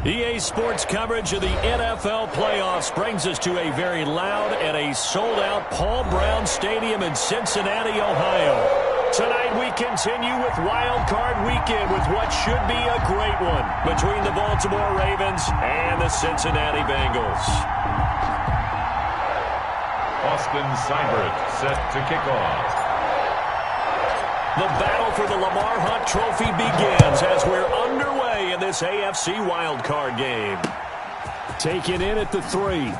EA Sports coverage of the NFL playoffs brings us to a very loud and a sold-out Paul Brown Stadium in Cincinnati, Ohio. Tonight we continue with Wild Card Weekend with what should be a great one between the Baltimore Ravens and the Cincinnati Bengals. Austin Seibert set to kick off. The battle for the Lamar Hunt Trophy begins as we're underway in this AFC wildcard game. Taken in at the 3.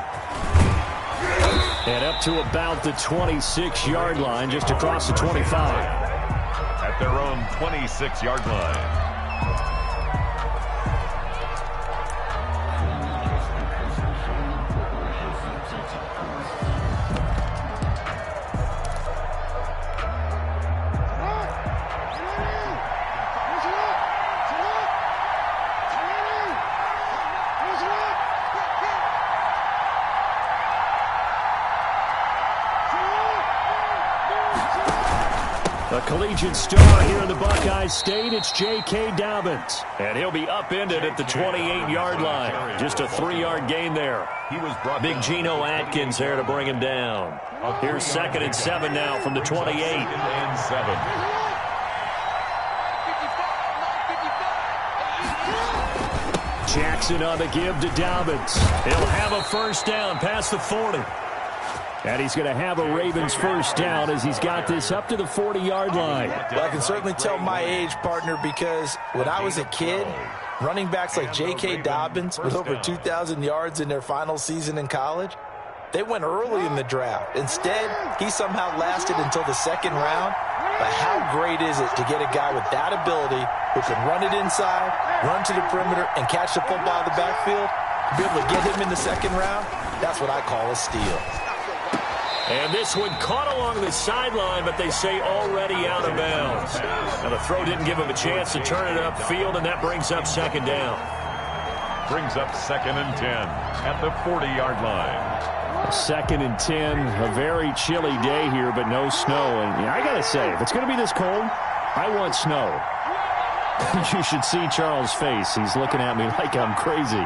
And up to about the 26-yard line, just across the 25. At their own 26-yard line. A collegiate star here in the Buckeye State, it's J.K. Dobbins. And he'll be upended at the 28-yard line. Just a 3-yard gain there. Big Geno Atkins there to bring him down. Here's 2nd and 7 now from the 28. Jackson on the give to Dobbins. He'll have a first down past the 40. And he's going to have a Ravens first down as he's got this up to the 40-yard line. Well, I can certainly tell my age, partner, because when I was a kid, running backs like J.K. Dobbins with over 2,000 yards in their final season in college, they went early in the draft. Instead, he somehow lasted until the 2nd round. But how great is it to get a guy with that ability who can run it inside, run to the perimeter, and catch the football out of the backfield? To be able to get him in the 2nd round, that's what I call a steal. And this one caught along the sideline, but they say already out of bounds. Now the throw didn't give him a chance to turn it upfield, and that brings up 2nd down. Brings up 2nd and 10 at the 40-yard line. 2nd and 10, a very chilly day here, but no snow. And I got to say, if it's going to be this cold, I want snow. You should see Charles' face. He's looking at me like I'm crazy.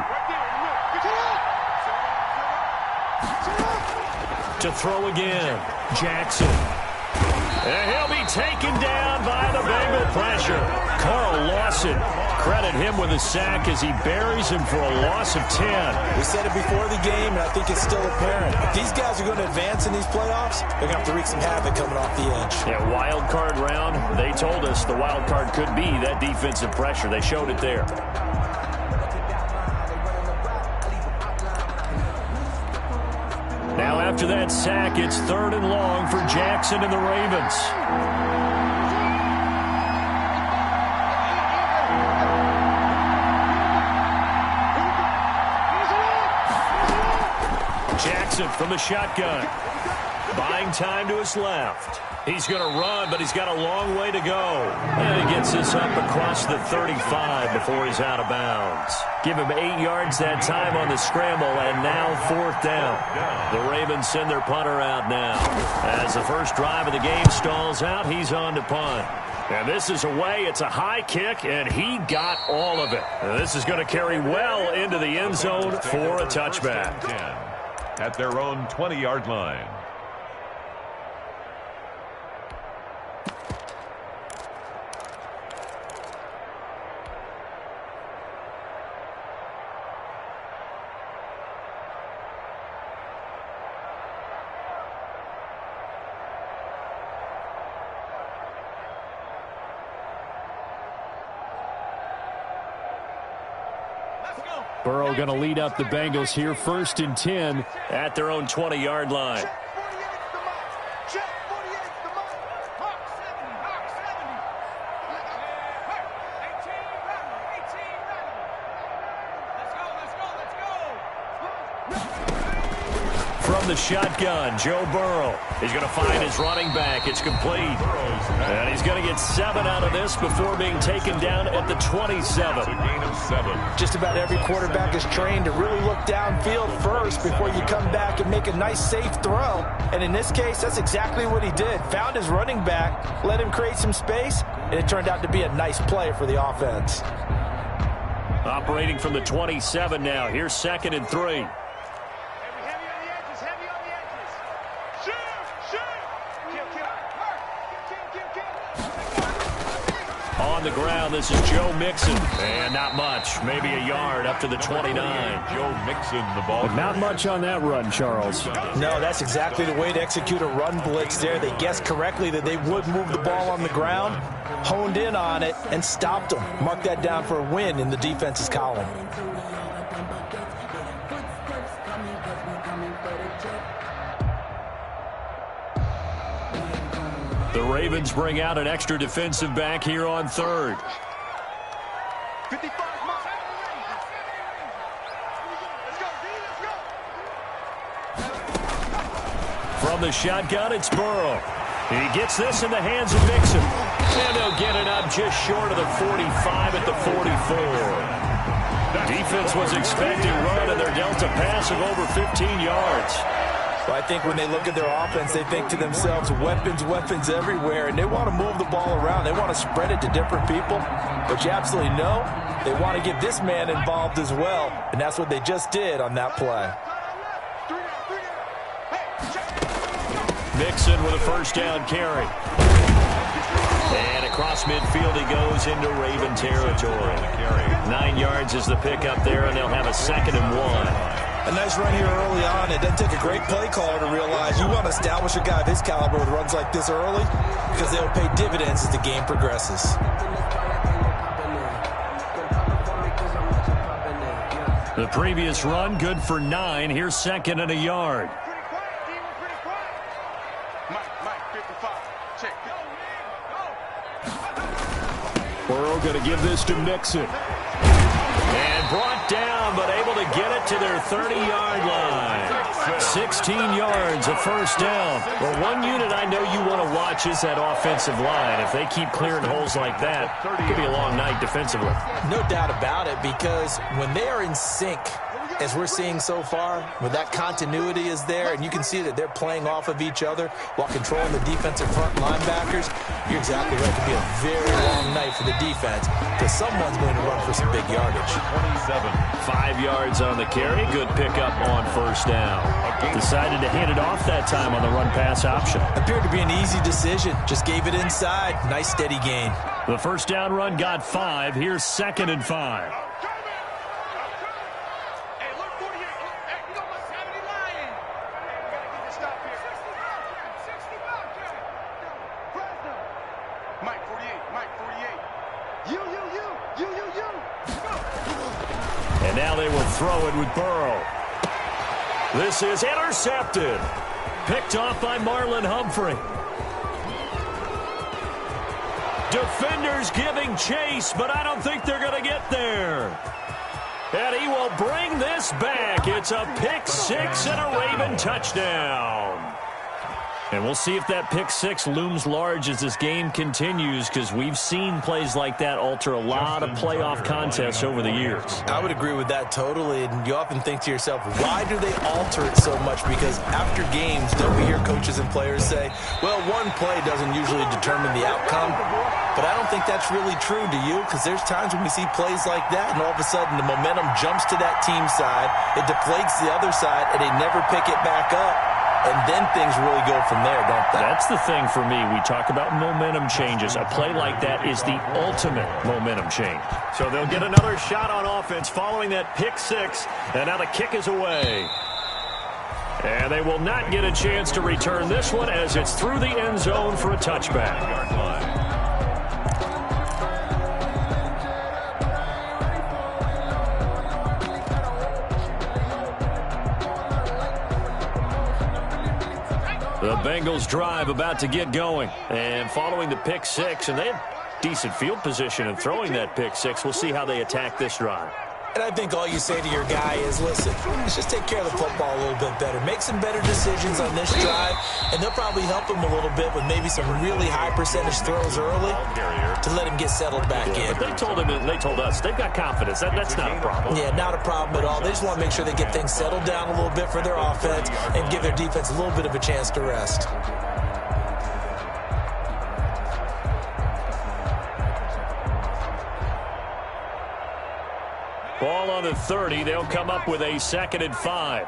To throw again, Jackson. And he'll be taken down by the Bengal pressure. Carl Lawson, credit him with a sack as he buries him for a loss of 10. We said it before the game, and I think it's still apparent. If these guys are going to advance in these playoffs, they're going to have to wreak some havoc coming off the edge. Yeah, wild card round, they told us the wild card could be that defensive pressure. They showed it there. Now after that sack, it's 3rd and long for Jackson and the Ravens. Jackson from the shotgun. Buying time to his left. He's going to run, but he's got a long way to go. And he gets this up across the 35 before he's out of bounds. Give him 8 yards that time on the scramble, and now 4th down. The Ravens send their punter out now. As the first drive of the game stalls out, he's on to punt. And this is away. It's a high kick, and he got all of it. And this is going to carry well into the end zone for a touchback. At their own 20-yard line. Burrow going to lead up the Bengals here, 1st and 10 at their own 20-yard line. From the shotgun, Joe Burrow. He's going to find his running back. It's complete. And he's going to get 7 out of this before being taken down at the 27. Just about every quarterback is trained to really look downfield first before you come back and make a nice, safe throw. And in this case, that's exactly what he did. Found his running back, let him create some space, and it turned out to be a nice play for the offense. Operating from the 27 now. Here's 2nd and 3. On the ground, this is Joe Mixon. And not much. Maybe a yard up to the 29. Joe Mixon, the ball. But not much on that run, Charles. No, that's exactly the way to execute a run blitz there. They guessed correctly that they would move the ball on the ground, honed in on it, and stopped them. Mark that down for a win in the defense's column. The Ravens bring out an extra defensive back here on 3rd. From the shotgun, it's Burrow. He gets this in the hands of Mixon. And they'll get it up just short of the 45 at the 44. Defense was expecting run, and they're dealt a pass of over 15 yards. Well, I think when they look at their offense, they think to themselves, weapons, weapons everywhere, and they want to move the ball around. They want to spread it to different people. But you absolutely know they want to get this man involved as well, and that's what they just did on that play. Mixon with a first down carry. And across midfield he goes into Raven territory. 9 yards is the pickup there, and they'll have a 2nd and 1. A nice run here early on. It doesn't take a great play caller to realize you want to establish a guy of his caliber with runs like this early because they'll pay dividends as the game progresses. The previous run, good for 9. Here's 2nd and a yard. Burrow going to give this to Mixon. And brought down, but able to get it to their 30-yard line. 16 yards, a first down. Well, one unit I know you want to watch is that offensive line. If they keep clearing holes like that, it could be a long night defensively. No doubt about it, because when they are in sync, as we're seeing so far, when that continuity is there, and you can see that they're playing off of each other while controlling the defensive front linebackers, you're exactly right. It could be a very long night for the defense because someone's going to run for some big yardage. 5 yards on the carry. Good pickup on first down. Decided to hand it off that time on the run-pass option. Appeared to be an easy decision. Just gave it inside. Nice steady gain. The first down run got 5. Here's 2nd and 5. And now they will throw it with Burrow. This is intercepted. Picked off by Marlon Humphrey. Defenders giving chase, but I don't think they're going to get there. And he will bring this back. It's a pick 6 and a Raven touchdown. And we'll see if that pick 6 looms large as this game continues, because we've seen plays like that alter a lot of playoff contests over the years. I would agree with that totally. And you often think to yourself, why do they alter it so much? Because after games, don't we hear coaches and players say, well, one play doesn't usually determine the outcome. But I don't think that's really true, do you? Because there's times when we see plays like that, and all of a sudden the momentum jumps to that team side, it deflates the other side, and they never pick it back up. And then things really go from there, don't they? That's the thing for me. We talk about momentum changes. A play like that is the ultimate momentum change. So they'll get another shot on offense following that pick 6. And now the kick is away. And they will not get a chance to return this one as it's through the end zone for a touchback. The Bengals drive about to get going. And following the pick 6, and they had decent field position in throwing that pick 6. We'll see how they attack this drive. And I think all you say to your guy is, listen, let's just take care of the football a little bit better. Make some better decisions on this drive, and they'll probably help him a little bit with maybe some really high percentage throws early to let him get settled back in. But they told him, and they told us, they've got confidence. That's not a problem. Yeah, not a problem at all. They just want to make sure they get things settled down a little bit for their offense and give their defense a little bit of a chance to rest. Ball on the 30. They'll come up with a 2nd and 5.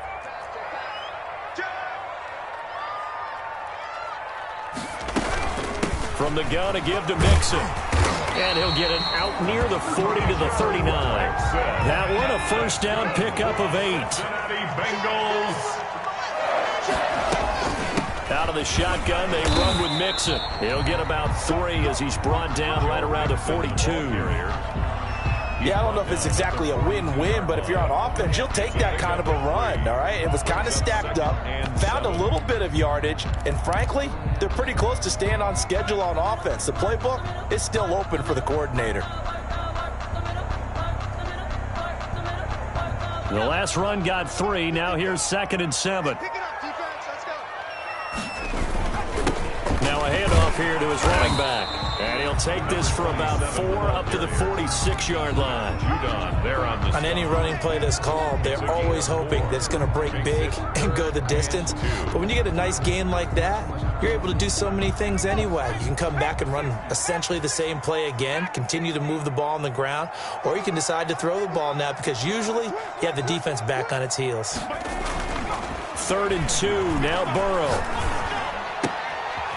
From the gun, a give to Mixon. And he'll get it out near the 40 to the 39. That one, a first down pickup of 8. Bengals. Out of the shotgun, they run with Mixon. He'll get about 3 as he's brought down right around the 42. Yeah, I don't know if it's exactly a win-win, but if you're on offense, you'll take that kind of a run, all right? It was kind of stacked up, found a little bit of yardage, and frankly, they're pretty close to staying on schedule on offense. The playbook is still open for the coordinator. The last run got 3. Now here's 2nd and 7. Now a handoff here to his running back. And he'll take this for about 4 up to the 46-yard line. On any running play that's called, they're always hoping that it's going to break big and go the distance. But when you get a nice gain like that, you're able to do so many things anyway. You can come back and run essentially the same play again, continue to move the ball on the ground, or you can decide to throw the ball now because usually you have the defense back on its heels. 3rd and 2, now Burrow.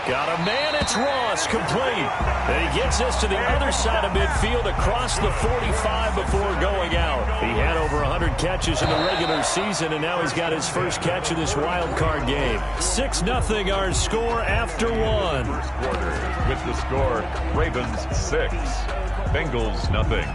Got a man, it's Ross, complete. And he gets this to the other side of midfield across the 45 before going out. He had over 100 catches in the regular season, and now he's got his first catch of this wild card game. 6-0 our score after 1. With the score, Ravens 6, Bengals nothing.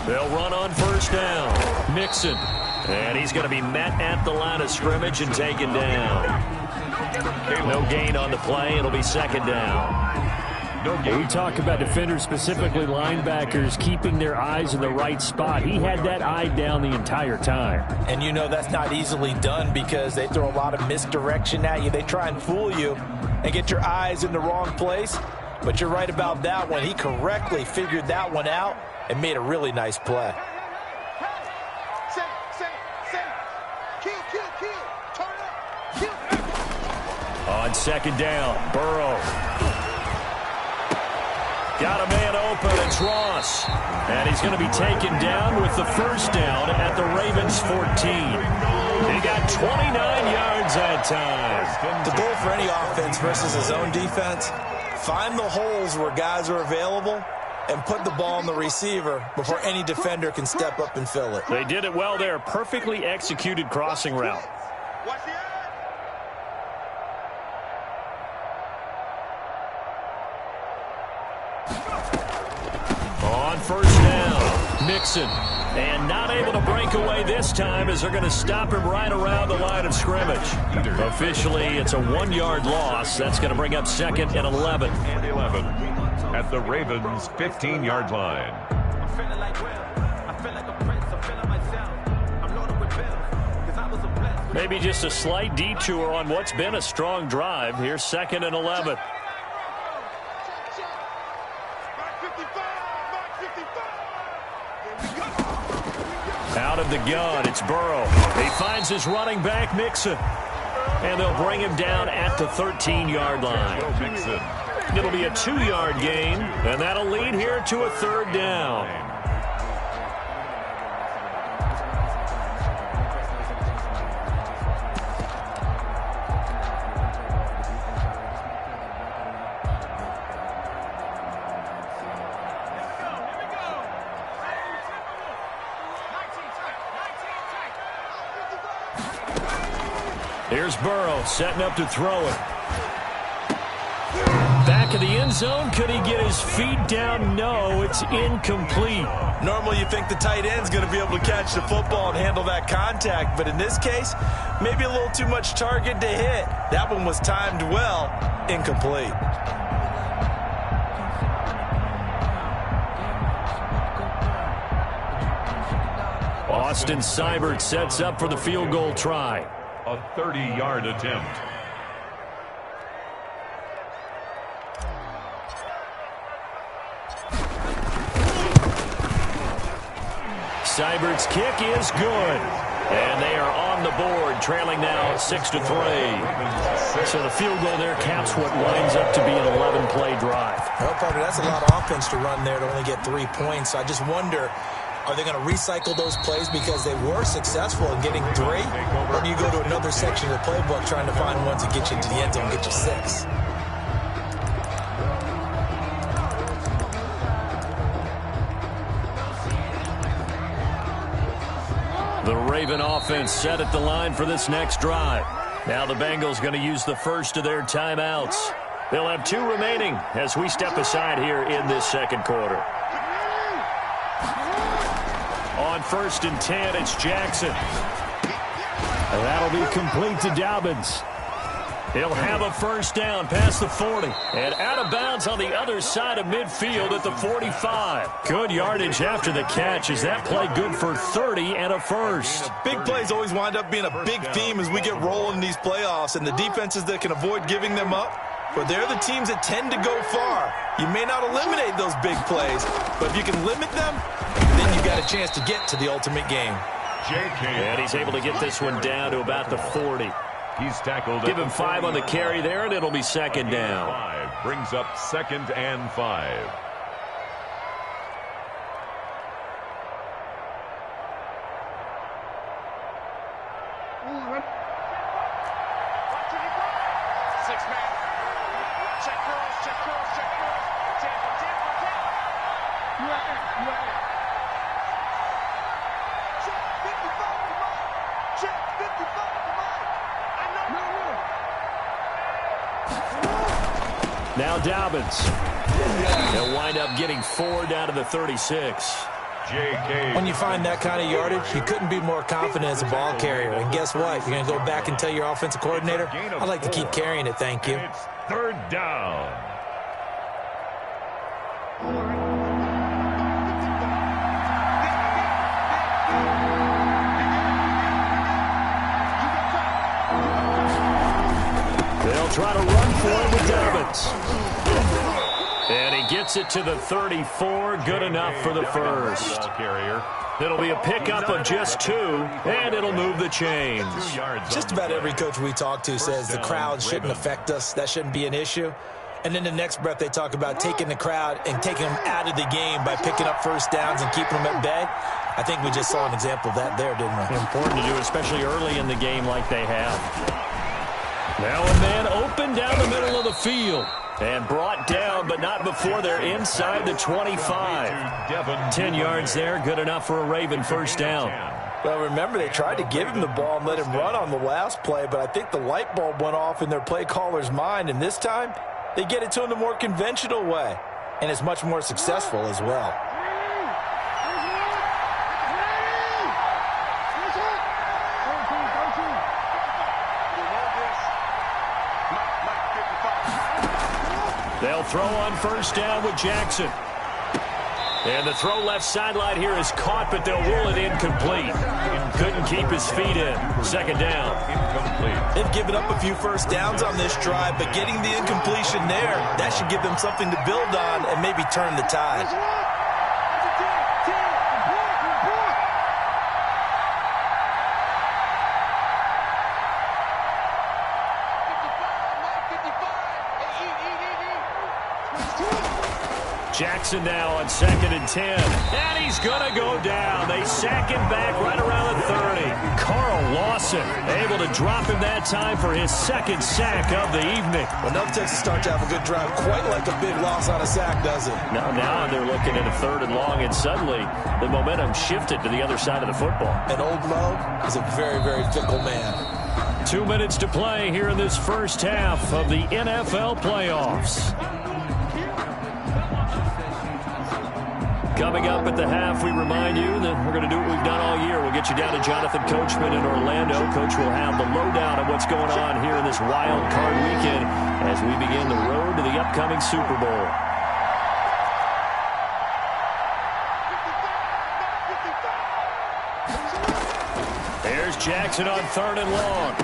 They'll run on first down. Mixon. And he's going to be met at the line of scrimmage and taken down. No gain on the play. It'll be 2nd down. We talk about defenders, specifically linebackers, keeping their eyes in the right spot. He had that eye down the entire time. And you know that's not easily done because they throw a lot of misdirection at you. They try and fool you and get your eyes in the wrong place. But you're right about that one. He correctly figured that one out and made a really nice play. On 2nd down, Burrow. Got a man open, it's Ross. And he's going to be taken down with the first down at the Ravens 14. He got 29 yards that time. The goal for any offense versus his own defense, find the holes where guys are available and put the ball on the receiver before any defender can step up and fill it. They did it well there. Perfectly executed crossing route. On first down, Mixon. And not able to break away this time as they're going to stop him right around the line of scrimmage. Officially, it's a 1-yard loss. That's going to bring up 2nd and 11. At the Ravens' 15-yard line. Maybe just a slight detour on what's been a strong drive. Here's 2nd and 11. Out of the gun, it's Burrow. He finds his running back, Mixon. And they'll bring him down at the 13-yard line. It'll be a 2-yard gain, and that'll lead here to a 3rd down. Here's Burrow setting up to throw it. Back of the end zone. Could he get his feet down? No, it's incomplete. Normally you think the tight end's going to be able to catch the football and handle that contact, but in this case, maybe a little too much target to hit. That one was timed well. Incomplete. Austin Seibert sets up for the field goal try. A 30-yard attempt. Seibert's kick is good. And they are on the board, trailing now 6-3. So the field goal there caps what winds up to be an 11-play drive. Well, partner, that's a lot of offense to run there to only get 3 points. I just wonder, are they going to recycle those plays because they were successful in getting 3? Or do you go to another section of the playbook trying to find ones that get you into the end zone and get you 6? The Raven offense set at the line for this next drive. Now the Bengals going to use the first of their timeouts. They'll have 2 remaining as we step aside here in this second quarter. On 1st and 10, it's Jackson. And that'll be complete to Dobbins. He'll have a first down past the 40. And out of bounds on the other side of midfield at the 45. Good yardage after the catch. Is that play good for 30 and a first? Big plays always wind up being a big theme as we get rolling in these playoffs. And the defenses that can avoid giving them up, but they're the teams that tend to go far. You may not eliminate those big plays, but if you can limit them, then you got a chance to get to the ultimate game. And he's able to get this one down to about the 40. He's tackled. Give him 5 on the carry there, and it'll be second down. 5 brings up 2nd and 5. Now Dobbins. They'll wind up getting 4 down to the 36. When you find that kind of yardage, you couldn't be more confident as a ball carrier. And guess what? You're going to go back and tell your offensive coordinator, I'd like to keep carrying it, thank you. It's 3rd down. They'll try to run for it with Dobbins. And he gets it to the 34. Good enough for the first. It'll be a pickup of just 2, and it'll move the chains. Just about every coach we talk to says the crowd shouldn't affect us. That shouldn't be an issue. And then the next breath they talk about taking the crowd and taking them out of the game by picking up first downs and keeping them at bay. I think we just saw an example of that there, didn't we? Important to do, especially early in the game like they have. Now a man open down the middle of the field. And brought down, but not before they're inside the 25. 10 yards there, good enough for a Raven first down. Well, remember, they tried to give him the ball and let him run on the last play, but I think the light bulb went off in their play caller's mind, and this time they get it to him the more conventional way, and it's much more successful as well. They'll throw on first down with Jackson. And the throw left sideline here is caught, but they'll rule it incomplete. Couldn't keep his feet in. Second down. Incomplete. They've given up a few first downs on this drive, but getting the incompletion there, that should give them something to build on and maybe turn the tide. Jackson now on 2nd and 10. And he's going to go down. They sack him back right around the 30. Carl Lawson able to drop him that time for his 2nd sack of the evening. Well, no takes to start to have a good drive. Quite like a big loss on a sack, does it? Now they're looking at a 3rd and long, and suddenly the momentum shifted to the other side of the football. And old Mo is a very, very fickle man. 2 minutes to play here in this first half of the NFL playoffs. Coming up at the half, we remind you that we're going to do what we've done all year. We'll get you down to Jonathan Coachman in Orlando. Coach will have the lowdown of what's going on here in this wild card weekend as we begin the road to the upcoming Super Bowl. There's Jackson on 3rd and long.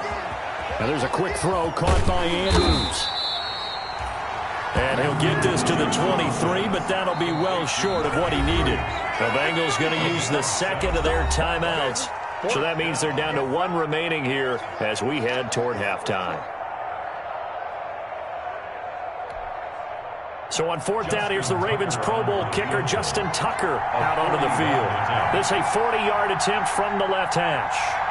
Now there's a quick throw caught by Andrews. And he'll get this to the 23, but that'll be well short of what he needed. The Bengals going to use the second of their timeouts. So that means they're down to one remaining here as we head toward halftime. So on fourth down, here's the Ravens Pro Bowl kicker Justin Tucker out onto the field. This a 40-yard attempt from the left hash.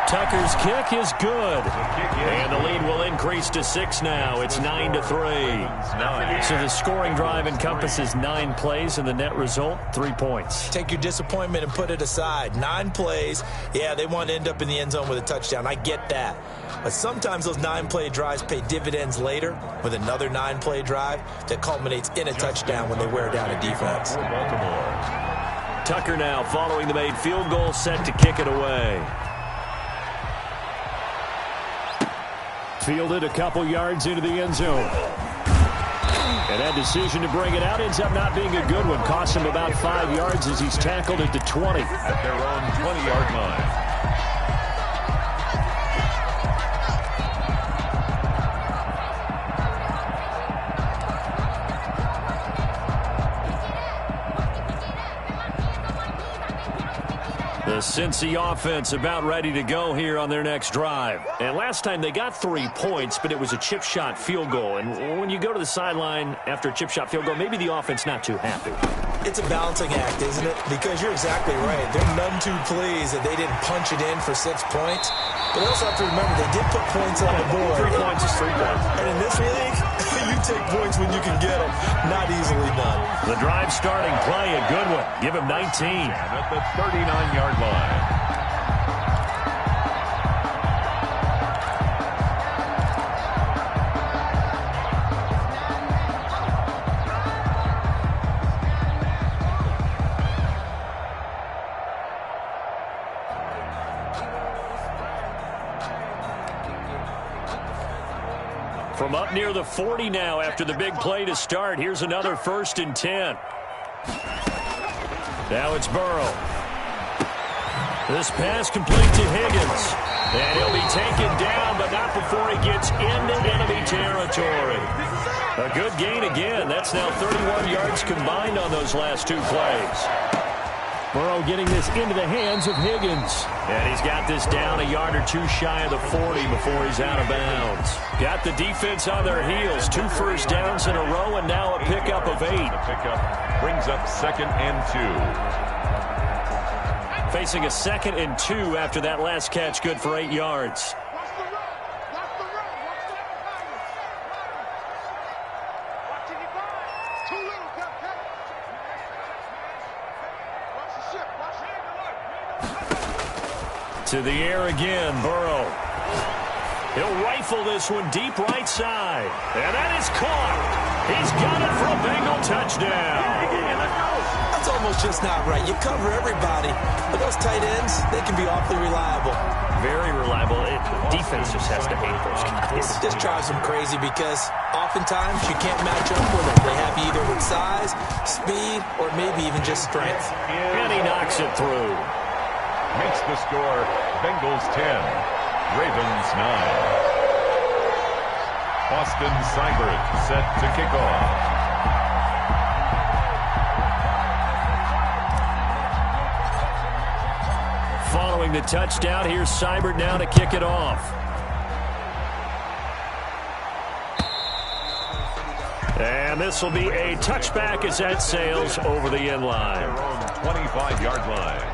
Tucker's kick is good. And the lead will increase to 6 now. It's 9-3. So the scoring drive encompasses 9 plays, and the net result, 3 points. Take your disappointment and put it aside. 9 plays. Yeah, they want to end up in the end zone with a touchdown. I get that. But sometimes those 9-play drives pay dividends later with another 9-play drive that culminates in a touchdown when they wear down a defense. Tucker now following the made field goal, set to kick it away. Fielded a couple yards into the end zone. And that decision to bring it out ends up not being a good one. Cost him about 5 yards as he's tackled at the 20. At their own 20-yard line. The Cincy offense about ready to go here on their next drive. And last time they got 3 points, but it was a chip shot field goal. And when you go to the sideline after a chip shot field goal, maybe the offense not too happy. It's a balancing act, isn't it? Because you're exactly right. They're none too pleased that they didn't punch it in for 6 points. But also have to remember, they did put points on the board. 3 points is 3 points. And in this league, you take points when you can get them. Not easily done. The drive starting play, a good one. Give him 19. And at the 39-yard line. From up near the 40 now after the big play to start. Here's another 1st and 10. Now it's Burrow. This pass complete to Higgins. And he'll be taken down, but not before he gets into enemy territory. A good gain again. That's now 31 yards combined on those last 2 plays. Burrow getting this into the hands of Higgins. And he's got this down a yard or 2 shy of the 40 before he's out of bounds. Got the defense on their heels. 2 first downs in a row, and now a pickup of 8. The pickup brings up 2nd and 2. Facing a 2nd and 2 after that last catch, good for 8 yards. To the air again, Burrow. He'll rifle this one deep right side. And that is caught. He's got it for a Bengal touchdown. That's almost just not right. You cover everybody. But those tight ends, they can be awfully reliable. Very reliable. Defense just has to hate those guys. It just drives them crazy because oftentimes you can't match up with them. They have you either with size, speed, or maybe even just strength. And he knocks it through. Makes the score Bengals 10, Ravens 9. Austin Seibert set to kick off. Following the touchdown, here's Seibert now to kick it off. And this will be a touchback as that sails over the end line. 25-yard line.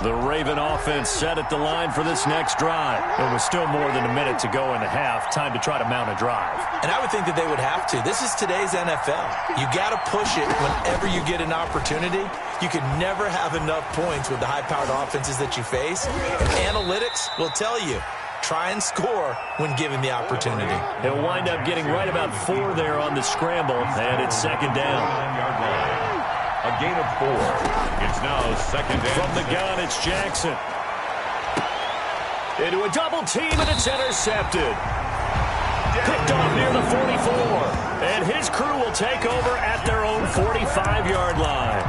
The Raven offense set at the line for this next drive. There was still more than a minute to go in the half. Time to try to mount a drive. And I would think that they would have to. This is today's NFL. You got to push it whenever you get an opportunity. You can never have enough points with the high-powered offenses that you face. And analytics will tell you, try and score when given the opportunity. He'll wind up getting right about 4 there on the scramble, and it's 2nd down. 9-yard line. A gain of 4. It's now 2nd and From the gun, it's Jackson. Into a double team, and it's intercepted. Picked off near the 44. And his crew will take over at their own 45-yard line.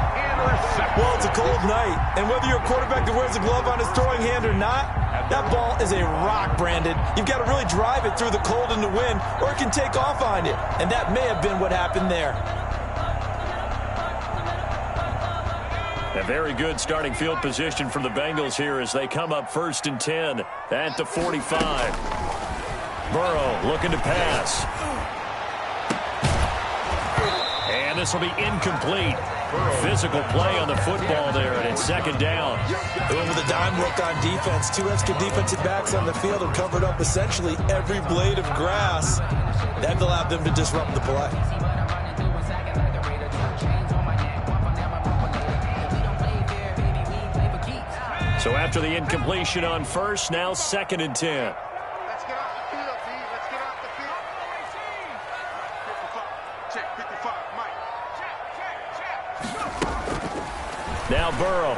Well, it's a cold night, and whether you're a quarterback that wears a glove on his throwing hand or not, that ball is a rock, Brandon. You've got to really drive it through the cold and the wind, or it can take off on you. And that may have been what happened there. A very good starting field position for the Bengals here as they come up 1st and 10 at the 45. Burrow looking to pass. And this will be incomplete. Physical play on the football there, and it's 2nd down. With a dime look on defense, 2 extra defensive backs on the field have covered up essentially every blade of grass. That allowed them to disrupt the play. So after the incompletion on 1st, now 2nd and 10. Now Burrow.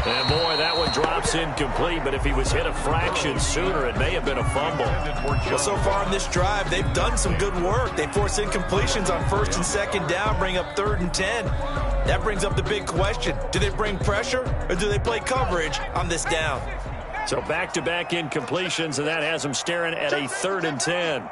And boy, that one drops incomplete, but if he was hit a fraction sooner, it may have been a fumble. Well, so far in this drive, they've done some good work. They force incompletions on 1st and 2nd down, bring up 3rd and 10. That brings up the big question. Do they bring pressure, or do they play coverage on this down? So back-to-back incompletions, and that has them staring at a 3rd and 10.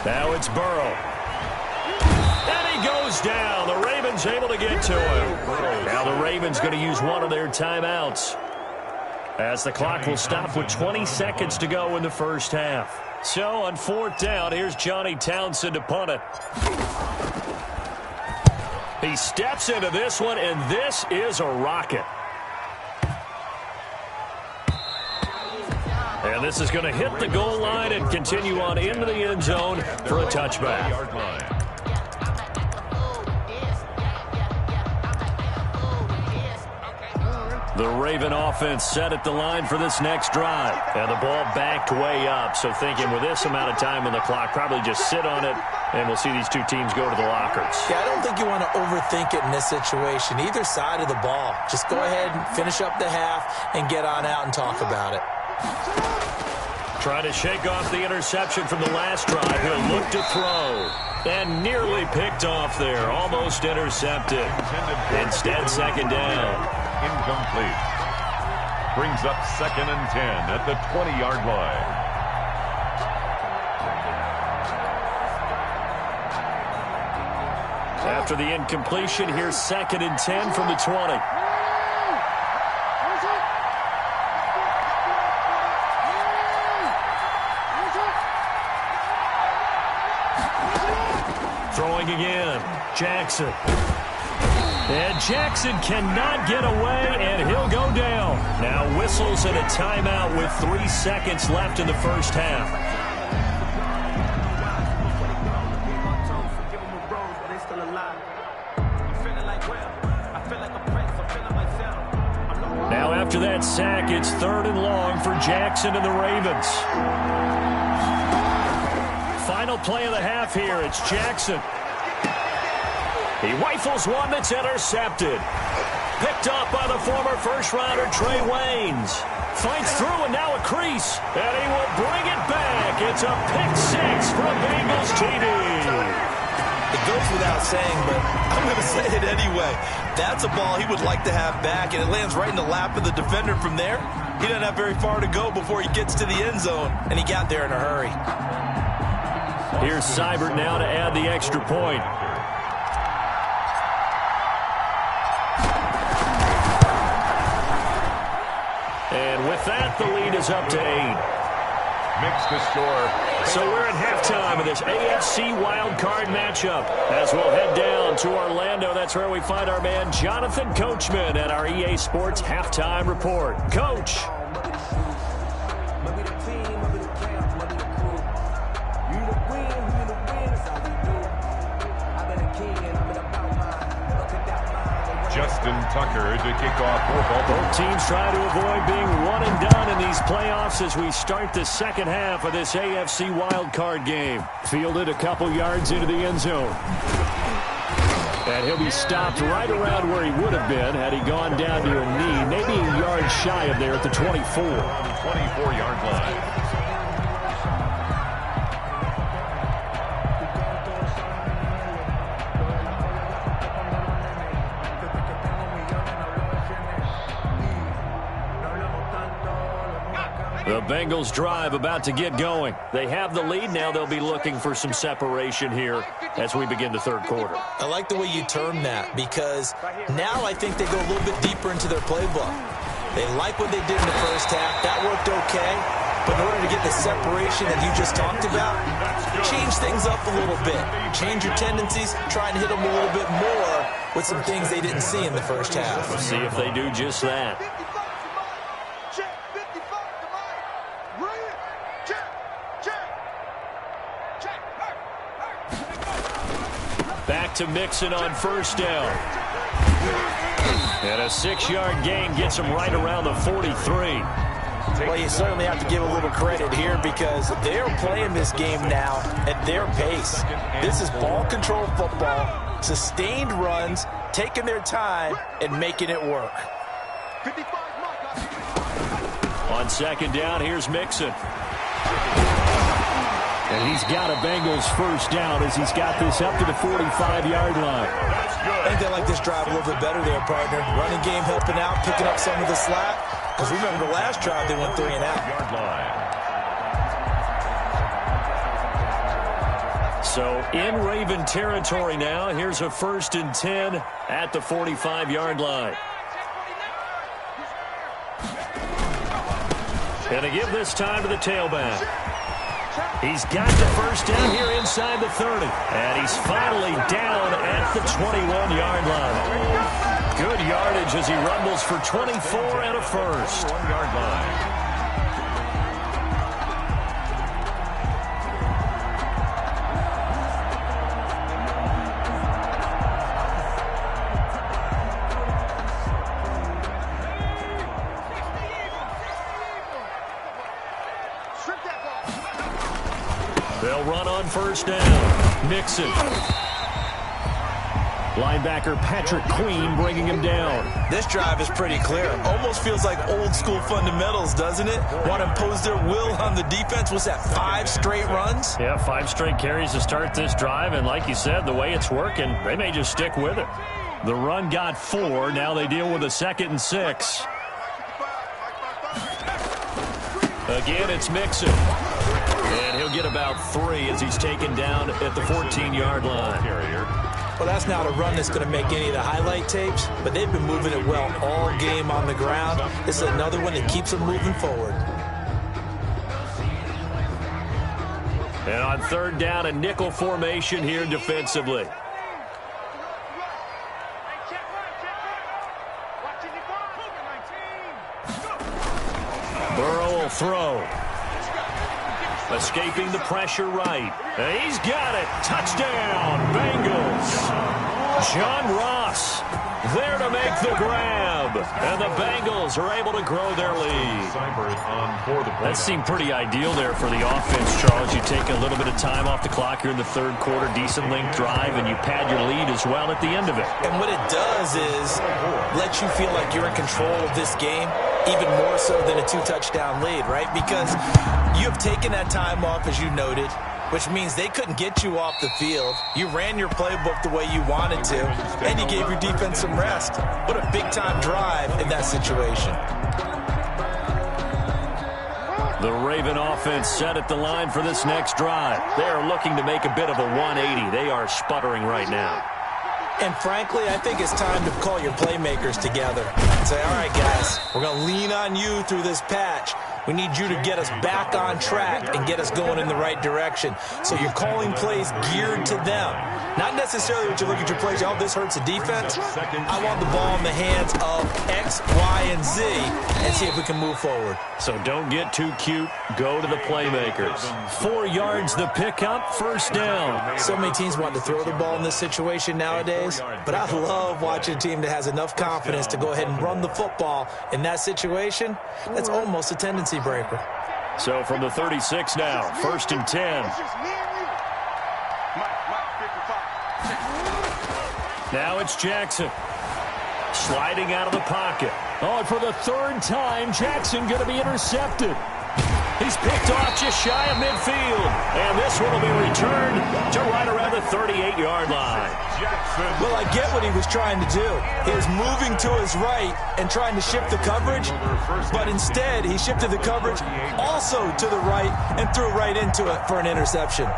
Now it's Burrow. And he goes down. The Ravens able to get to him. Now the Ravens going to use one of their timeouts, as the clock will stop with 20 seconds to go in the 1st half. So on 4th down, here's Johnny Townsend to punt it. He steps into this one, and this is a rocket. And this is going to hit the goal line and continue on into the end zone for a touchback. The Raven offense set at the line for this next drive. And the ball backed way up. So thinking with this amount of time on the clock, probably just sit on it, and we'll see these two teams go to the lockers. Yeah, I don't think you want to overthink it in this situation. Either side of the ball. Just go ahead and finish up the half and get on out and talk about it. Trying to shake off the interception from the last drive. He'll look to throw. And nearly picked off there. Almost intercepted. Instead, 2nd down. Incomplete. Brings up 2nd and 10 at the 20-yard line. After the incompletion, here's 2nd and 10 from the 20. Throwing again. Jackson. And Jackson cannot get away, and he'll go down. Now whistles and a timeout with 3 seconds left in the 1st half. Now after that sack, it's 3rd and long for Jackson and the Ravens. Final play of the half here. It's Jackson. He rifles one that's intercepted. Picked up by the former first-rounder Trey Waynes. Fights through and now a crease. And he will bring it back. It's a pick-6 for a Bengals TD. It goes without saying, but I'm going to say it anyway. That's a ball he would like to have back, and it lands right in the lap of the defender from there. He doesn't have very far to go before he gets to the end zone, and he got there in a hurry. Here's Seibert now to add the extra point. And with that, the lead is up to 8. Makes the score. So we're at halftime of this AFC wildcard matchup as we'll head down to Orlando. That's where we find our man Jonathan Coachman at our EA Sports Halftime Report. Coach. Just Justin Tucker to kick off for Baltimore. Both teams try to avoid being one and done in these playoffs as we start the second half of this AFC wildcard game. Fielded a couple yards into the end zone. And he'll be stopped right around where he would have been had he gone down to a knee, maybe a yard shy of there at the 24. 24-yard line. The Bengals drive about to get going. They have the lead. Now they'll be looking for some separation here as we begin the third quarter. I like the way you term that because now I think they go a little bit deeper into their playbook. They like what they did in the first half. That worked okay. But in order to get the separation that you just talked about, change things up a little bit. Change your tendencies. Try and hit them a little bit more with some things they didn't see in the first half. We'll see if they do just that. Back to Mixon on first down. And a 6-yard gain gets him right around the 43. Well, you certainly have to give a little credit here because they're playing this game now at their pace. This is ball control football, sustained runs, taking their time, and making it work. On second down, here's Mixon. And he's got a Bengals first down as he's got this up to the 45-yard line. I think they like this drive a little bit better there, partner. Running game helping out, picking up some of the slack. Because remember the last drive, they went 3 and out. Yard line. So in Raven territory now. Here's a 1st and 10 at the 45-yard line. And to give this time to the tailback. He's got the first down here inside the 30. And he's finally down at the 21-yard line. Good yardage as he rumbles for 24 and a first. 1-yard line. They'll run on first down. Mixon. Linebacker Patrick Queen bringing him down. This drive is pretty clear. Almost feels like old school fundamentals, doesn't it? Want to impose their will on the defense. What's that, 5 straight runs? Yeah, 5 straight carries to start this drive. And like you said, the way it's working, they may just stick with it. The run got 4. Now they deal with a 2nd and 6. Again, it's Mixon. And he'll get about 3 as he's taken down at the 14-yard line. Well, that's not a run that's going to make any of the highlight tapes, but they've been moving it well all game on the ground. This is another one that keeps them moving forward. And on third down, a nickel formation here defensively. Burrow will throw. Escaping the pressure right. He's got it. Touchdown, Bengals. John Ross there to make the grab. And the Bengals are able to grow their lead. That seemed pretty ideal there for the offense, Charles. You take a little bit of time off the clock here in the third quarter, decent length drive, and you pad your lead as well at the end of it. And what it does is let you feel like you're in control of this game, even more so than a 2-touchdown lead, right? Because you have taken that time off, as you noted, which means they couldn't get you off the field. You ran your playbook the way you wanted to, and you gave your defense some rest. What a big-time drive in that situation. The Raven offense set at the line for this next drive. They are looking to make a bit of a 180. They are sputtering right now. And frankly, I think it's time to call your playmakers together. Say, all right, guys, we're going to lean on you through this patch. We need you to get us back on track and get us going in the right direction. So you're calling plays geared to them. Not necessarily what you look at your plays, oh, this hurts the defense. I want the ball in the hands of X, Y, and Z and see if we can move forward. So don't get too cute. Go to the playmakers. 4 yards the pickup, first down. So many teams want to throw the ball in this situation nowadays, but I love watching a team that has enough confidence to go ahead and run the football in that situation. That's almost a tendency breaker. So from the 36 now, first and 10. Now it's Jackson. Sliding out of the pocket. Oh, and for the 3rd time, Jackson going to be intercepted. He's picked off just shy of midfield. And this one will be returned to right around the 38-yard line. Well, I get what he was trying to do. He was moving to his right and trying to shift the coverage, but instead he shifted the coverage also to the right and threw right into it for an interception.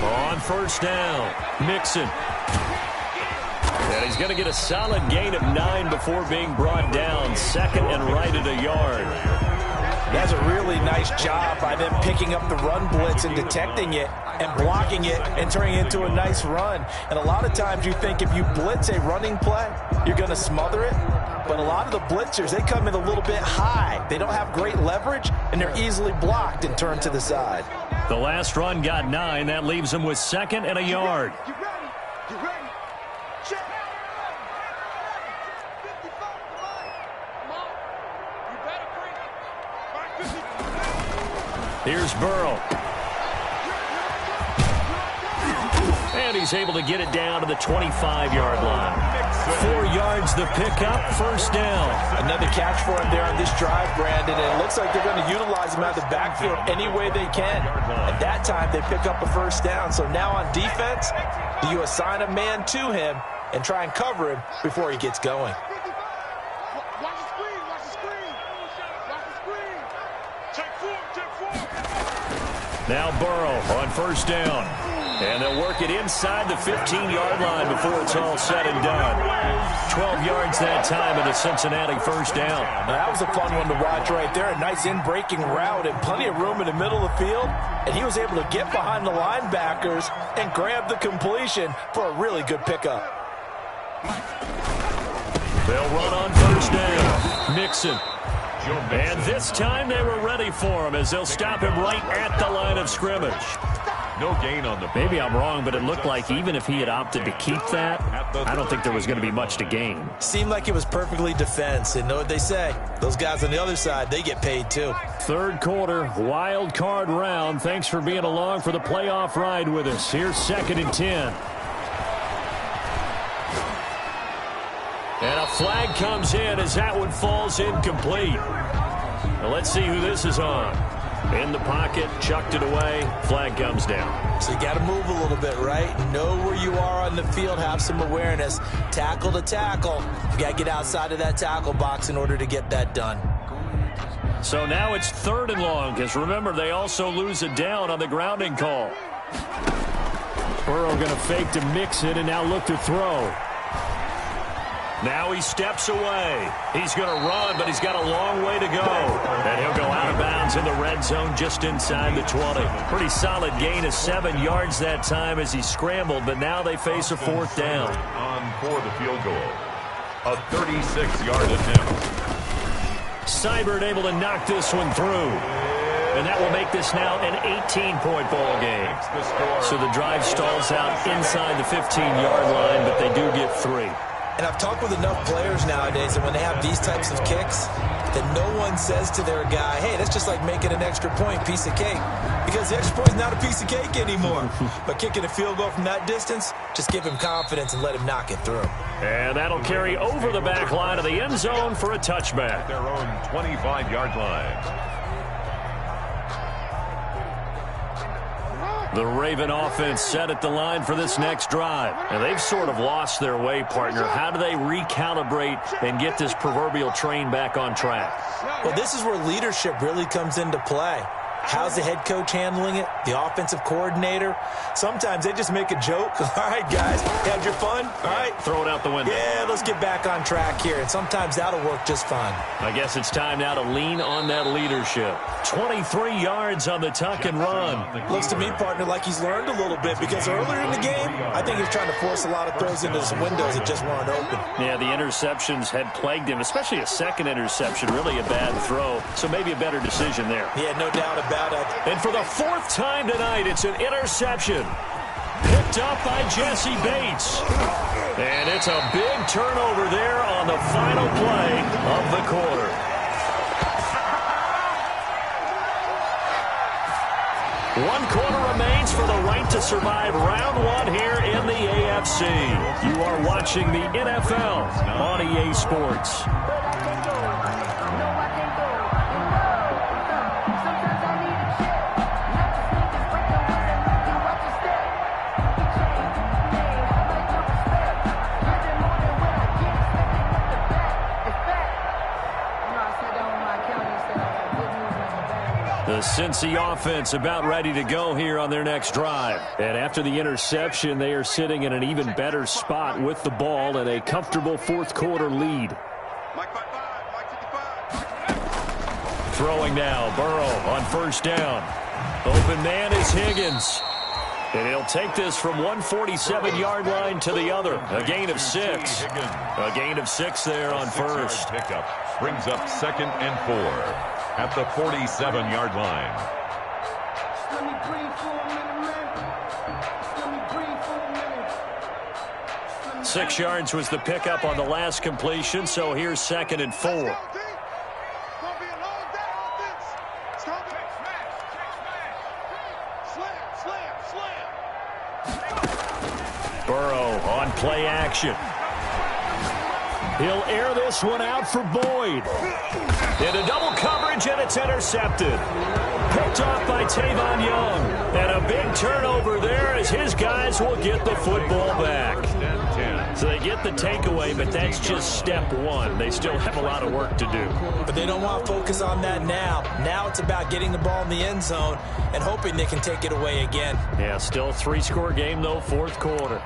On first down, Mixon. And he's going to get a solid gain of 9 before being brought down. Second and right at a yard. That's a really nice job by them picking up the run blitz and detecting it and blocking it and turning it into a nice run. And a lot of times you think if you blitz a running play, you're going to smother it. But a lot of the blitzers, they come in a little bit high. They don't have great leverage, and they're easily blocked and turned to the side. The last run got 9. That leaves them with second and a yard. Here's Burrow. And he's able to get it down to the 25-yard line. 4 yards the pickup, first down. Another catch for him there on this drive, Brandon, and it looks like they're going to utilize him out of the backfield any way they can. At that time, they pick up a first down. So now on defense, do you assign a man to him and try and cover him before he gets going? Now Burrow on first down. And they'll work it inside the 15-yard line before it's all said and done. 12 yards that time of the Cincinnati first down. Now, that was a fun one to watch right there. A nice in-breaking route and plenty of room in the middle of the field. And he was able to get behind the linebackers and grab the completion for a really good pickup. They'll run on first down. Mixon. And this time they were ready for him as they'll stop him right at the line of scrimmage. No gain on the play. Maybe I'm wrong, but it looked like even if he had opted to keep that, I don't think there was going to be much to gain. Seemed like it was perfectly defense. And know what they say? Those guys on the other side, they get paid too. Third quarter, wild card round. Thanks for being along for the playoff ride with us. Here's second and 10. And a flag comes in as that one falls incomplete. Now let's see who this is on. In the pocket, chucked it away, flag comes down. So you got to move a little bit, right? Know where you are on the field, have some awareness. Tackle to tackle. You got to get outside of that tackle box in order to get that done. So now it's third and long, because remember, they also lose a down on the grounding call. Burrow going to fake to Mixon and now look to throw. Now he steps away. He's going to run, but he's got a long way to go. And he'll go out of bounds in the red zone just inside the 20. Pretty solid gain of 7 yards that time as he scrambled, but now they face a fourth down. On for the field goal. A 36-yard attempt. Seibert able to knock this one through. And that will make this now an 18-point ball game. So the drive stalls out inside the 15-yard line, but they do get 3. And I've talked with enough players nowadays that when they have these types of kicks, that no one says to their guy, hey, that's just like making an extra point, piece of cake. Because the extra point is not a piece of cake anymore. But kicking a field goal from that distance, just give him confidence and let him knock it through. And that'll carry over the back line of the end zone for a touchback. Their own 25-yard line. The Raven offense set at the line for this next drive. And they've sort of lost their way, partner. How do they recalibrate and get this proverbial train back on track? Well, this is where leadership really comes into play. How's the head coach handling it? The offensive coordinator? Sometimes they just make a joke. All right, guys, had your fun? All right. Throw it out the window. Yeah, let's get back on track here, and sometimes that'll work just fine. I guess it's time now to lean on that leadership. 23 yards on the tuck and run. Looks to me, partner, like he's learned a little bit because earlier in the game, I think he was trying to force a lot of throws into some windows that just weren't open. Yeah, the interceptions had plagued him, especially a second interception, really a bad throw. So maybe a better decision there. Yeah, no doubt about it. And for the fourth time tonight, it's an interception. Picked up by Jesse Bates. And it's a big turnover there on the final play of the quarter. One quarter remains for the right to survive round one here in the AFC. You are watching the NFL on EA Sports. The Cincy offense about ready to go here on their next drive. And after the interception, they are sitting in an even better spot with the ball and a comfortable fourth quarter lead. Throwing now, Burrow on first down. Open man is Higgins. And he'll take this from 147-yard line to the other. A gain of 6. A gain of 6 there on first. Pickup brings up 2nd and 4 at the 47-yard line. 6 yards was the pickup on the last completion, so here's 2nd and 4. Burrow on play action. He'll air this one out for Boyd. Into double coverage, and it's intercepted. Picked off by Tavon Young. And a big turnover there as his guys will get the football back. So they get the takeaway, but that's just step one. They still have a lot of work to do. But they don't want to focus on that now. Now it's about getting the ball in the end zone and hoping they can take it away again. Yeah, still a 3-score game, though, fourth quarter.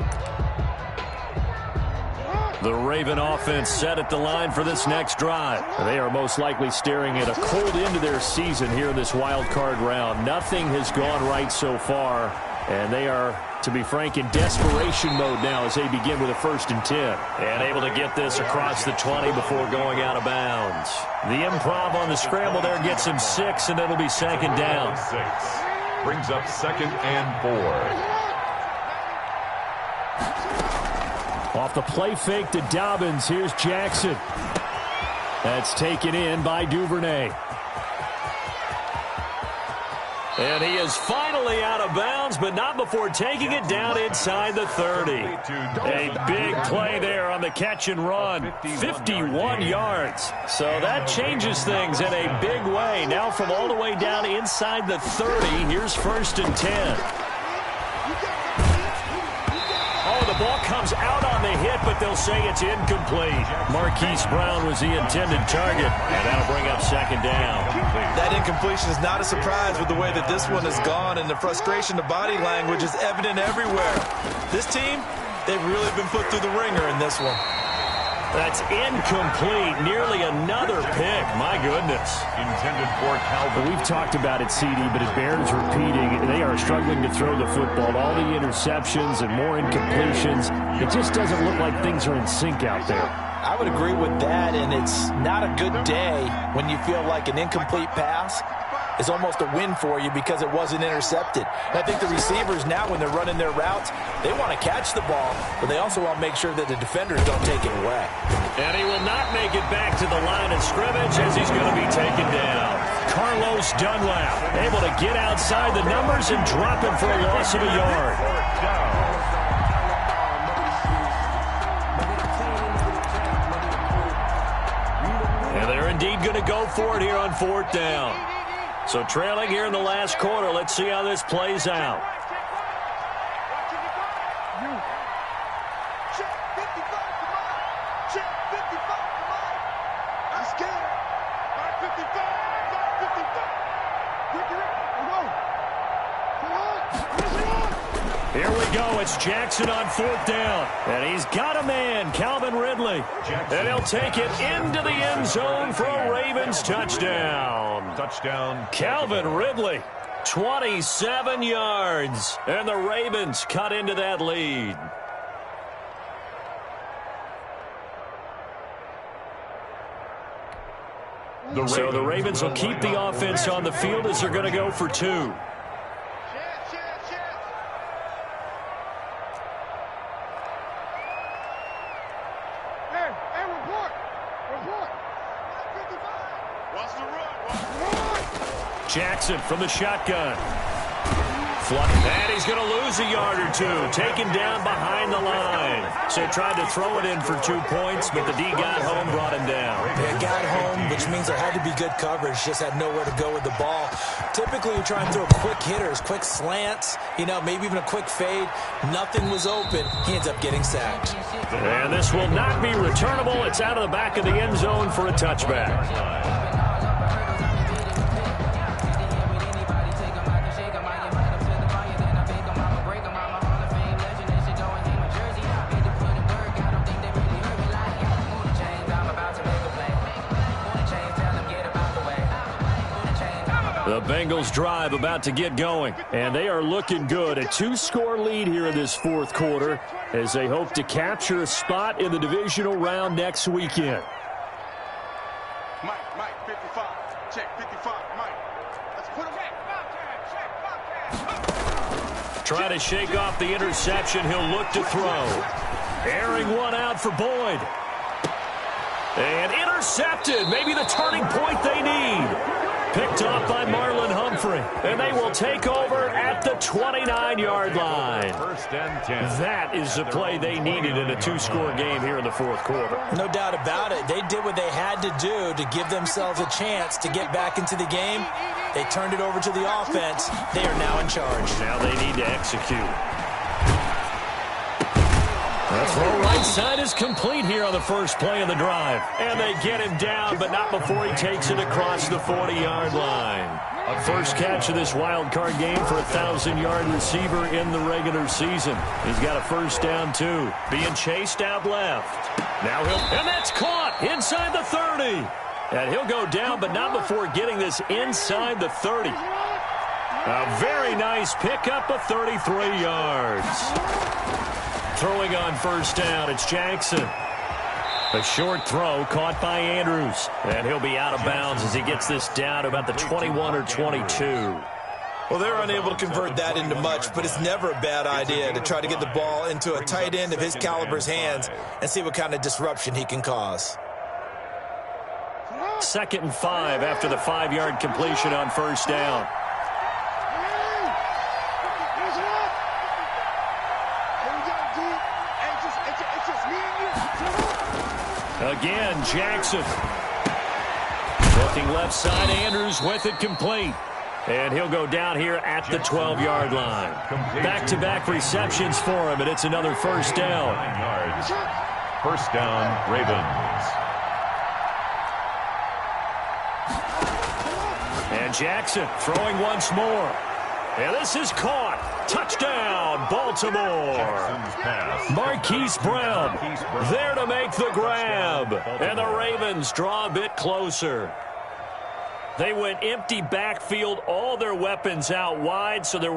The Raven offense set at the line for this next drive. They are most likely staring at a cold end to their season here in this wild card round. Nothing has gone right so far, and they are, to be frank, in desperation mode now as they begin with a 1st and 10. And able to get this across the 20 before going out of bounds. The improv on the scramble there gets him 6, and it'll be 2nd down. 6 brings up 2nd and 4. Off the play fake to Dobbins, here's Jackson. That's taken in by Duvernay. And he is finally out of bounds, but not before taking it down inside the 30. A big play there on the catch and run. 51 yards. So that changes things in a big way. Now from all the way down inside the 30, here's 1st and 10. Oh, the ball comes out on the hit, but they'll say it's incomplete. Marquise Brown was the intended target, and that'll bring up 2nd down. That incompletion is not a surprise with the way that this one has gone, and the frustration, the body language is evident everywhere. This team, they've really been put through the ringer in this one. That's incomplete. Nearly another pick. My goodness. Intended for Calvin. We've talked about it, CD, but it bears repeating. They are struggling to throw the football. All the interceptions and more incompletions. It just doesn't look like things are in sync out there. I would agree with that, and it's not a good day when you feel like an incomplete pass is almost a win for you because it wasn't intercepted. And I think the receivers now, when they're running their routes, they want to catch the ball, but they also want to make sure that the defenders don't take it away. And he will not make it back to the line of scrimmage as he's going to be taken down. Carlos Dunlap able to get outside the numbers and drop him for a loss of a yard. And they're indeed going to go for it here on 4th down. So trailing here in the last quarter. Let's see how this plays out. Here we go. It's Jackson on 4th down. And he's got a man, Calvin Ridley. And he'll take it into the end zone for a Ravens touchdown. Touchdown. Calvin Ridley, 27 yards. And the Ravens cut into that lead. So the Ravens will keep the offense on the field as they're going to go for 2. Jackson from the shotgun. And he's going to lose a yard or 2. Taken down behind the line. So he tried to throw it in for 2 points, but the D got home, brought him down. They got home, which means there had to be good coverage. Just had nowhere to go with the ball. Typically, you try and throw quick hitters, quick slants, maybe even a quick fade. Nothing was open. He ends up getting sacked. And this will not be returnable. It's out of the back of the end zone for a touchback. The Bengals drive about to get going, and they are looking good. A 2-score lead here in this 4th quarter as they hope to capture a spot in the divisional round next weekend. Mike, 55. Check, 55, Mike. Let's put him back. Try to shake off the interception. He'll look to throw. Airing one out for Boyd. And intercepted. Maybe the turning point they need. Picked off by Marlon Humphrey. And they will take over at the 29-yard line. 1st and 10. That is the play they needed in a 2-score game here in the 4th quarter. No doubt about it. They did what they had to do to give themselves a chance to get back into the game. They turned it over to the offense. They are now in charge. Now they need to execute. The throw right side is complete here on the first play of the drive. And they get him down, but not before he takes it across the 40-yard line. First catch of this wild card game for a 1,000-yard receiver in the regular season. He's got a first down, too. Being chased out left. Now and that's caught inside the 30. And he'll go down, but not before getting this inside the 30. A very nice pickup of 33 yards. Throwing on first down, it's Jackson. A short throw caught by Andrews. And he'll be out of bounds as he gets this down to about the 21 or 22. Well, they're unable to convert that into much, but it's never a bad idea to try to get the ball into a tight end of his caliber's hands and see what kind of disruption he can cause. 2nd and 5 after the 5-yard completion on first down. Again, Jackson. Looking left side, Andrews with it complete. And he'll go down here at the 12-yard line. Back-to-back receptions for him, and it's another first down. 9 yards. First down, Ravens. And Jackson throwing once more. And this is caught. Touchdown, Baltimore. Marquise Brown there to make the grab. And the Ravens draw a bit closer. They went empty backfield, all their weapons out wide, so there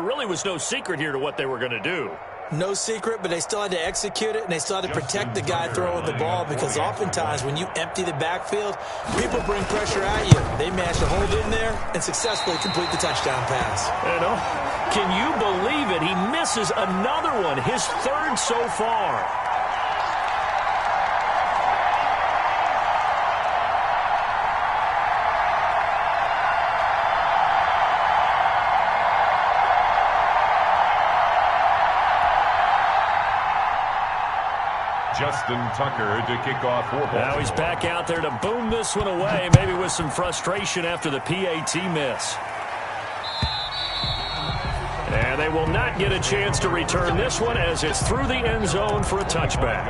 really was no secret here to what they were going to do. No secret, but they still had to execute it, and they still had to protect the guy throwing the ball, because oftentimes when you empty the backfield, people bring pressure at you. They managed to hold in there and successfully complete the touchdown pass. Can you believe it? He misses another one, his 3rd so far. Justin Tucker to kick off for Baltimore. Now he's back out there to boom this one away, maybe with some frustration after the PAT miss. And they will not get a chance to return this one as it's through the end zone for a touchback.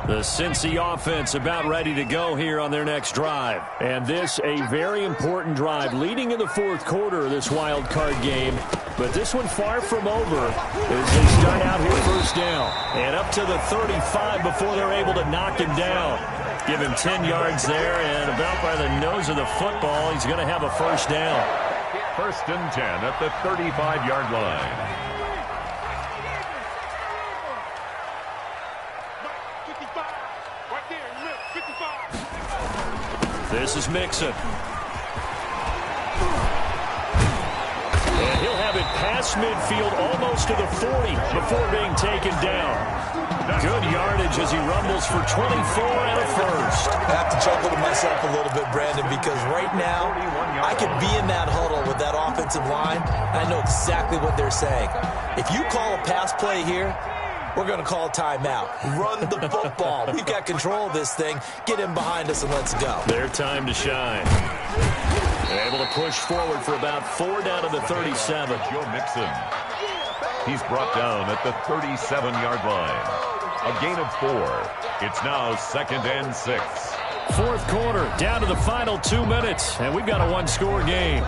The Cincy offense about ready to go here on their next drive. And this a very important drive leading in the fourth quarter of this wild card game. But this one far from over as they start out here first down. And up to the 35 before they're able to knock him down. Give him 10 yards there, and about by the nose of the football, he's going to have a first down. First and 10 at the 35-yard line. This is Mixon. And he'll have it past midfield almost to the 40 before being taken down. Good yardage as he rumbles for 24 and a first. I have to chuckle to myself a little bit, Brandon, because right now I could be in that huddle with that offensive line, and I know exactly what they're saying. If you call a pass play here, we're going to call a timeout. Run the football. We've got control of this thing. Get him behind us and let's go. Their time to shine. They're able to push forward for about 4 down to the 37. Joe Mixon. He's brought down at the 37-yard line. A gain of 4. It's now 2nd and 6. Fourth quarter, down to the final 2 minutes, and we've got a one-score game.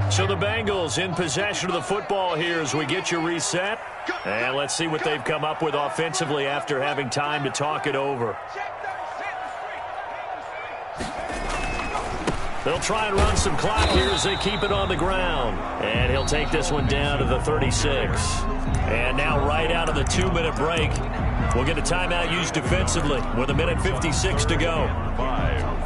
So the Bengals in possession of the football here as we get you reset. And let's see what they've come up with offensively after having time to talk it over. They'll try and run some clock here as they keep it on the ground. And he'll take this one down to the 36. And now right out of the 2-minute break, we'll get a timeout used defensively with 1:56 to go. 5.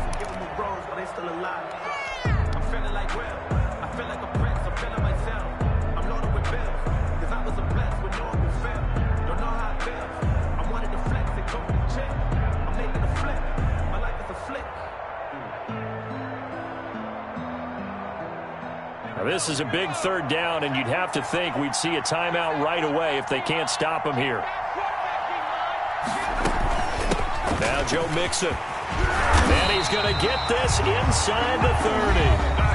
Now this is a big 3rd down, and you'd have to think we'd see a timeout right away if they can't stop him here. Now Joe Mixon. And he's going to get this inside the 30.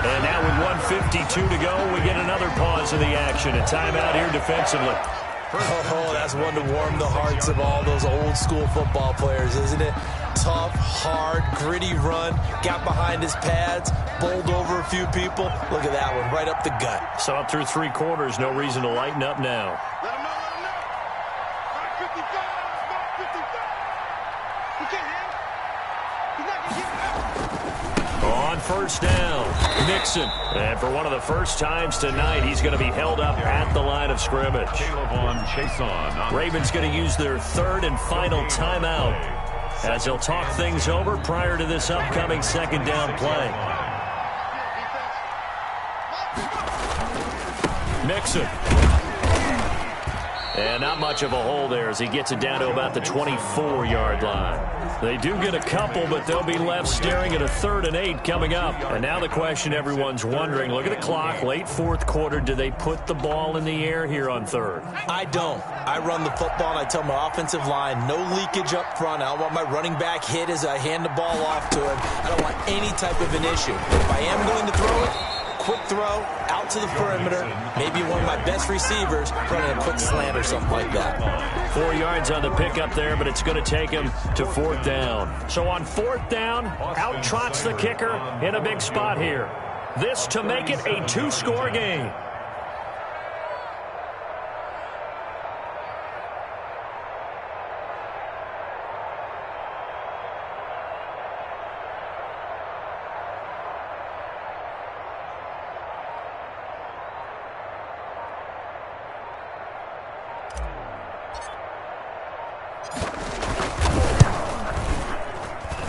And now with 1:52 to go, we get another pause in the action. A timeout here defensively. Oh, that's one to warm the hearts of all those old-school football players, isn't it? Tough, hard, gritty run. Got behind his pads, bowled over a few people. Look at that one, right up the gut. So up through 3 quarters, no reason to lighten up now. Let him know, let him know. 55, 55. He can't hit. He's not going to get out. On first down, Mixon. And for one of the first times tonight, he's going to be held up at the line of scrimmage. Ravens going to use their 3rd and final timeout as they'll talk things over prior to this upcoming 2nd down play. Mixon. And not much of a hole there as he gets it down to about the 24-yard line. They do get a couple, but they'll be left staring at a 3rd and 8 coming up. And now the question everyone's wondering, look at the clock, late 4th quarter, do they put the ball in the air here on 3rd? I don't. I run the football, and I tell my offensive line, no leakage up front. I don't want my running back hit as I hand the ball off to him. I don't want any type of an issue. If I am going to throw it, quick throw, out to the perimeter, maybe one of my best receivers running a quick slant or something like that. 4 yards on the pickup there, but it's going to take him to 4th down. So on 4th down, out trots the kicker in a big spot here. This to make it a 2-score game.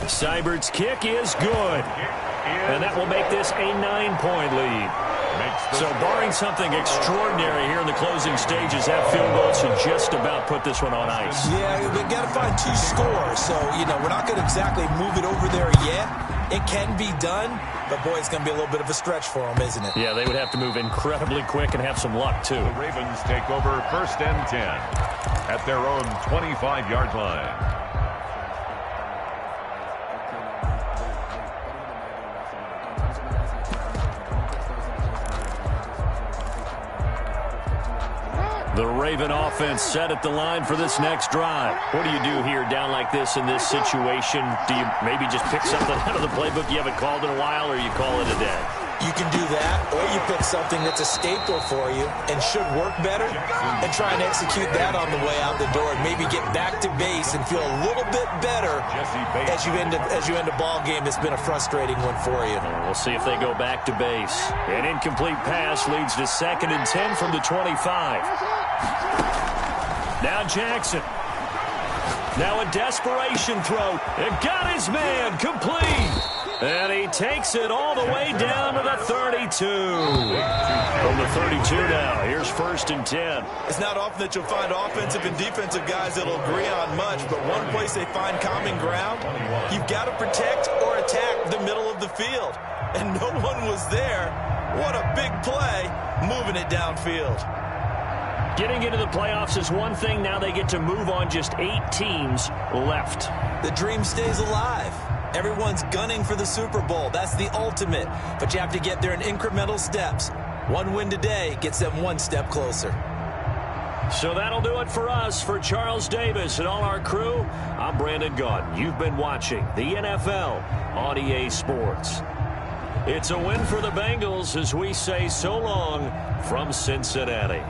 Seibert's kick is good. And that will make this a 9-point lead. makes the So barring something extraordinary here in the closing stages, that field goal should just about put this one on ice. Yeah, we got to find 2 scores. So, we're not going to exactly move it over there yet. It can be done, but, boy, it's going to be a little bit of a stretch for them, isn't it? Yeah, they would have to move incredibly quick and have some luck, too. The Ravens take over 1st and 10 at their own 25-yard line. The Raven offense set at the line for this next drive. What do you do here down like this in this situation? Do you maybe just pick something out of the playbook you haven't called in a while, or you call it a day? You can do that, or you pick something that's a staple for you and should work better and try and execute that on the way out the door and maybe get back to base and feel a little bit better as you end a ball game that's been a frustrating one for you. We'll see if they go back to base. An incomplete pass leads to 2nd and 10 from the 25. Now Jackson. Now a desperation throw. It got his man complete. And he takes it all the way down to the 32. From the 32 now, here's 1st and 10. It's not often that you'll find offensive and defensive guys that'll agree on much, but one place they find common ground, you've got to protect or attack the middle of the field. And no one was there. What a big play, moving it downfield. Getting into the playoffs is one thing. Now they get to move on just 8 teams left. The dream stays alive. Everyone's gunning for the Super Bowl. That's the ultimate. But you have to get there in incremental steps. One win today gets them one step closer. So that'll do it for us. For Charles Davis and all our crew, I'm Brandon Gaudin. You've been watching the NFL on EA Sports. It's a win for the Bengals as we say so long from Cincinnati.